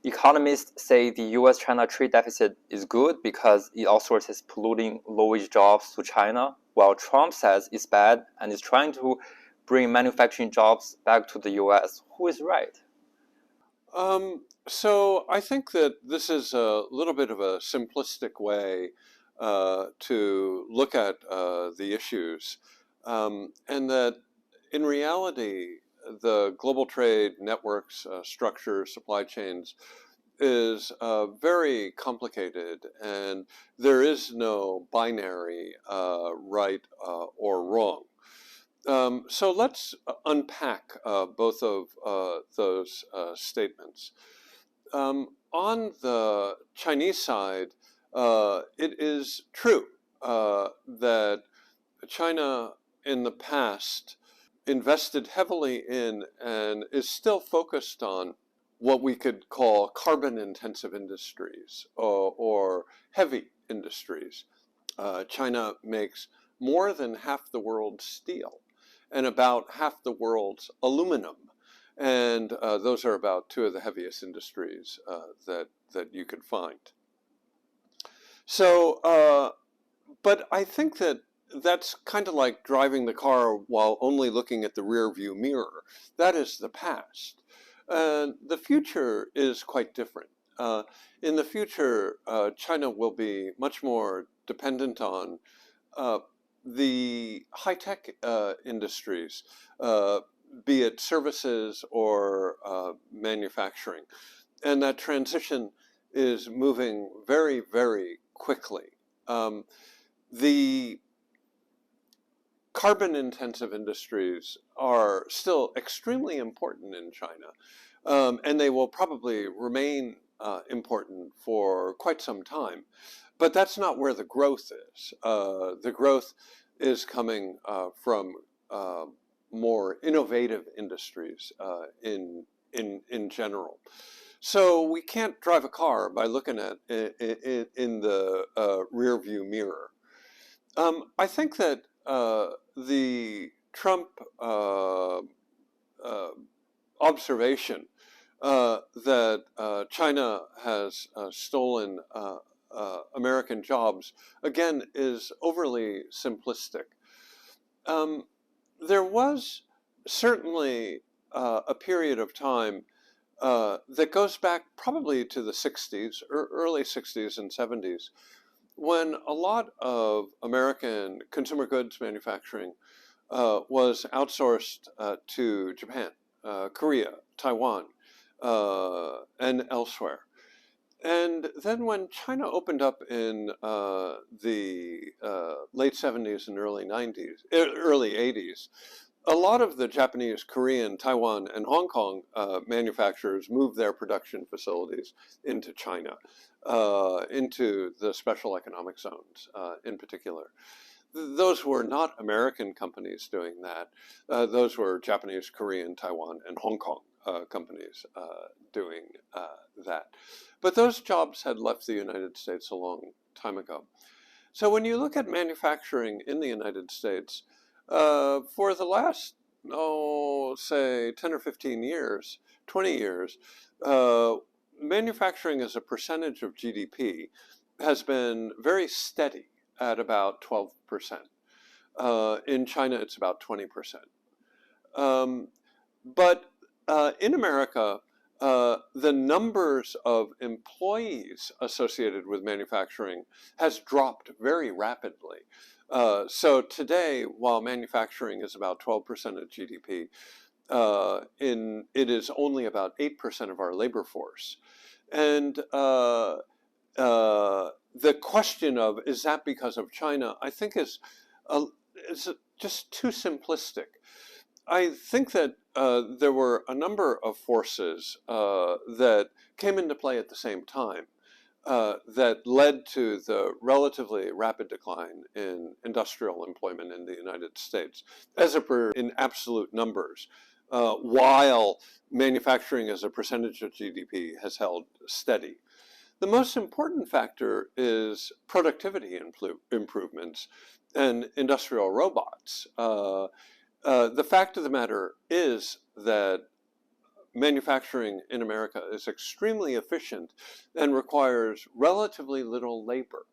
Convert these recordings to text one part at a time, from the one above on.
Economists say the US-China trade deficit is good because it outsources polluting low-wage jobs to China, while Trump says it's bad and is trying to bring manufacturing jobs back to the US. Who is right? So I think that this is a little bit of a simplistic way to look at the issues, and that in reality, the global trade networks, structure, supply chains is very complicated, and there is no binary right or wrong. So let's unpack both of those statements. On the Chinese side, it is true that China in the past invested heavily in and is still focused on what we could call carbon-intensive industries or heavy industries. China makes more than half the world's steel and about half the world's aluminum. And those are about two of the heaviest industries that you could find. So, but I think that that's kind of like driving the car while only looking at the rear view mirror. That is the past. The future is quite different. In the future, China will be much more dependent on the high-tech industries, be it services or manufacturing. And that transition is moving very, very quickly. The carbon-intensive industries are still extremely important in China, and they will probably remain important for quite some time. But that's not where the growth is. The growth is coming from more innovative industries in general. So we can't drive a car by looking at it in the rear view mirror. I think that the Trump observation that China has stolen American jobs, again, is overly simplistic. There was certainly a period of time that goes back probably to the 60s, or early 60s and 70s, when a lot of American consumer goods manufacturing was outsourced to Japan, Korea, Taiwan, and elsewhere. And then when China opened up in the late 70s and early 90s, early 80s, a lot of the Japanese, Korean, Taiwan, and Hong Kong manufacturers moved their production facilities into China, into the special economic zones in particular. Those were not American companies doing that. Those were Japanese, Korean, Taiwan, and Hong Kong companies doing that. But those jobs had left the United States a long time ago. So when you look at manufacturing in the United States, for the last, say 10 or 15 years, 20 years, manufacturing as a percentage of GDP has been very steady at about 12%. In China, it's about 20%. But in America, the numbers of employees associated with manufacturing has dropped very rapidly. So today, while manufacturing is about 12% of GDP, it is only about 8% of our labor force. And the question of, is that because of China, I think is just too simplistic. I think that there were a number of forces that came into play at the same time that led to the relatively rapid decline in industrial employment in the United States, as in absolute numbers, while manufacturing as a percentage of GDP has held steady. The most important factor is productivity improvements and industrial robots. The fact of the matter is that manufacturing in America is extremely efficient and requires relatively little labor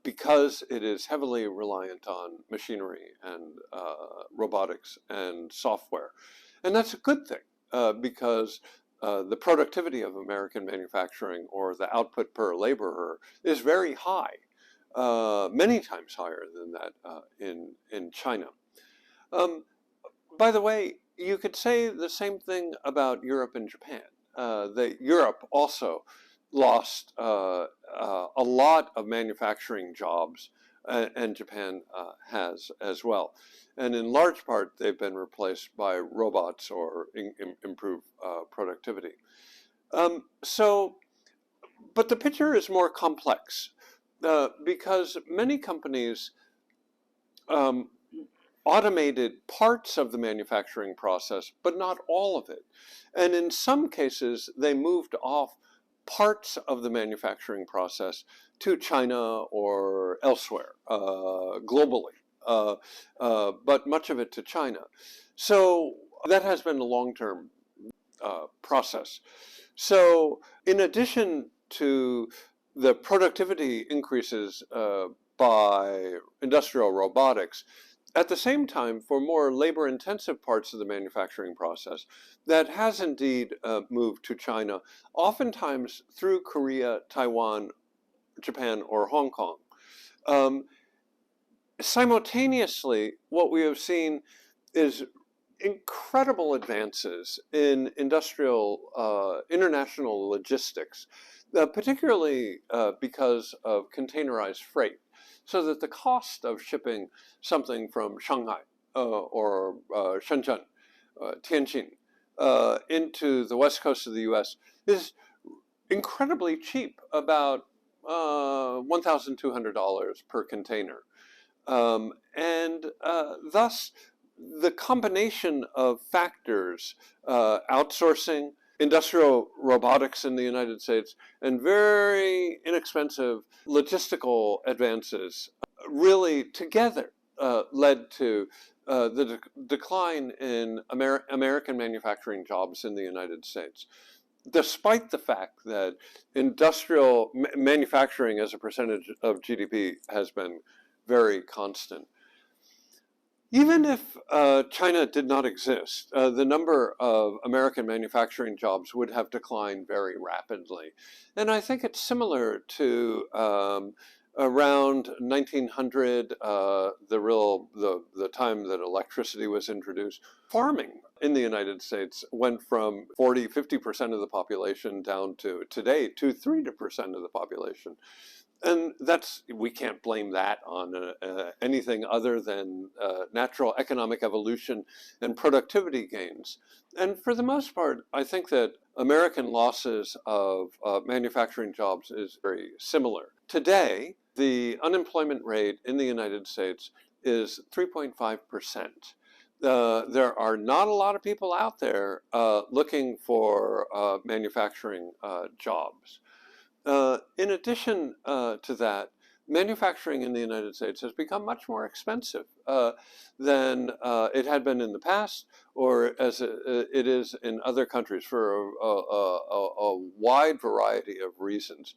because it is heavily reliant on machinery and robotics and software. And that's a good thing because the productivity of American manufacturing, or the output per laborer, is very high, many times higher than that in China. Um, by the way, you could say the same thing about Europe and Japan. That Europe also lost a lot of manufacturing jobs, and Japan has as well. And in large part, they've been replaced by robots or improved productivity. But the picture is more complex because many companies um, automated parts of the manufacturing process, but not all of it. And in some cases, they moved off parts of the manufacturing process to China or elsewhere, globally, but much of it to China. So that has been a long-term process. So in addition to the productivity increases by industrial robotics, at the same time, for more labor-intensive parts of the manufacturing process, that has indeed moved to China, oftentimes through Korea, Taiwan, Japan, or Hong Kong. Um, Simultaneously, what we have seen is incredible advances in international logistics, particularly because of containerized freight, so that the cost of shipping something from Shanghai or Shenzhen, Tianjin, into the west coast of the U.S. is incredibly cheap, about $1,200 per container. And thus, the combination of factors, outsourcing, industrial robotics in the United States, and very inexpensive logistical advances, really together led to the decline in American manufacturing jobs in the United States, despite the fact that industrial manufacturing as a percentage of GDP has been very constant. Even if China did not exist, the number of American manufacturing jobs would have declined very rapidly. And I think it's similar to around 1900, the time that electricity was introduced. Farming in the United States went from 40–50% of the population down to today 2–3% of the population. And we can't blame that on anything other than natural economic evolution and productivity gains. And for the most part, I think that American losses of manufacturing jobs is very similar. Today, the unemployment rate in the United States is 3.5%. There are not a lot of people out there looking for manufacturing jobs. In addition to that, manufacturing in the United States has become much more expensive than it had been in the past, or as it is in other countries, for a wide variety of reasons.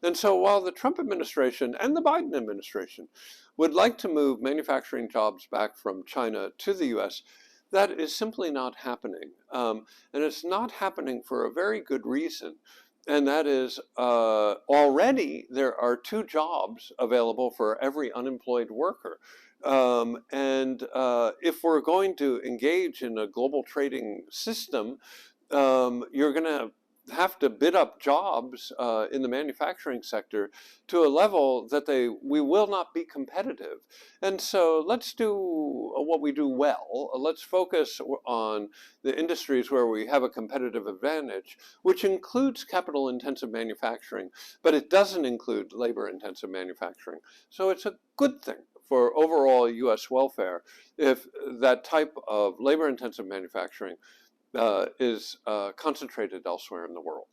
And so while the Trump administration and the Biden administration would like to move manufacturing jobs back from China to the US, that is simply not happening. And it's not happening for a very good reason. And that is, already there are 2 jobs available for every unemployed worker. If we're going to engage in a global trading system, you're going to have to bid up jobs in the manufacturing sector to a level that we will not be competitive. And so let's do what we do well. Let's focus on the industries where we have a competitive advantage, which includes capital-intensive manufacturing, but it doesn't include labor-intensive manufacturing. So it's a good thing for overall U.S. welfare if that type of labor-intensive manufacturing is concentrated elsewhere in the world.